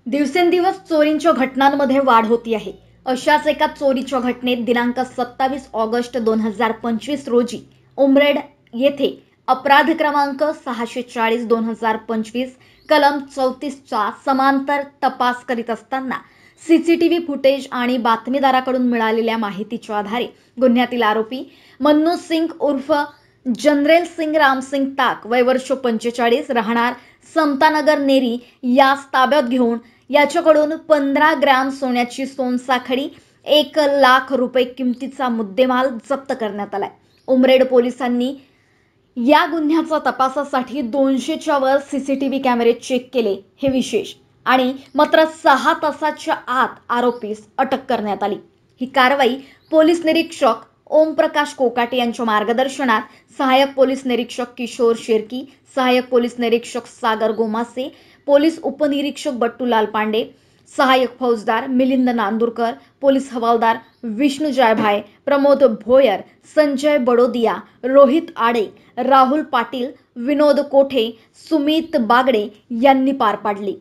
दिवसेंदिवस चोरींच्या घटनांमध्ये वाढ होती आहे. अशाच एका चोरीच्या घटनेत दिनांक 27 ऑगस्ट 2025 रोजी उमरेड येथे अपराध क्रमांक 640/2025 कलम 34चा समांतर तपास करीत असताना सीसीटीव्ही फुटेज आणि बातमीदाराकडून मिळालेल्या माहितीच्या आधारे गुन्ह्यातील आरोपी मन्नू सिंग उर्फ जनरेल सिंग रामसिंग ताक वय वर्ष 45 राहणार समतानगर नेरी यास ताब्यात घेऊन याच्याकडून 15 ग्रॅम सोन्याची सोनसाखळी 1,00,000 रुपये किमतीचा मुद्देमाल जप्त करण्यात आलाय. उमरेड पोलिसांनी या गुन्ह्याच्या तपासासाठी 200च्या वर सीसीटीव्ही कॅमेरे चेक केले हे विशेष आणि मात्र 6 तासाच्या आत आरोपीस अटक करण्यात आली. ही कारवाई पोलीस निरीक्षक ओमप्रकाश कोकाटे यांच्या मार्गदर्शनात सहाय्यक पोलीस निरीक्षक किशोर शेरकी, सहाय्यक पोलीस निरीक्षक सागर गोमासे, पोलीस उपनिरीक्षक बट्टूलाल पांडे, सहाय्यक फौजदार मिलिंद नांदुरकर, पोलीस हवालदार विष्णू जयभाय, प्रमोद भोयर, संजय बडोदिया, रोहित आडे, राहुल पाटील, विनोद कोठे, सुमित बागडे यांनी पार पाडली.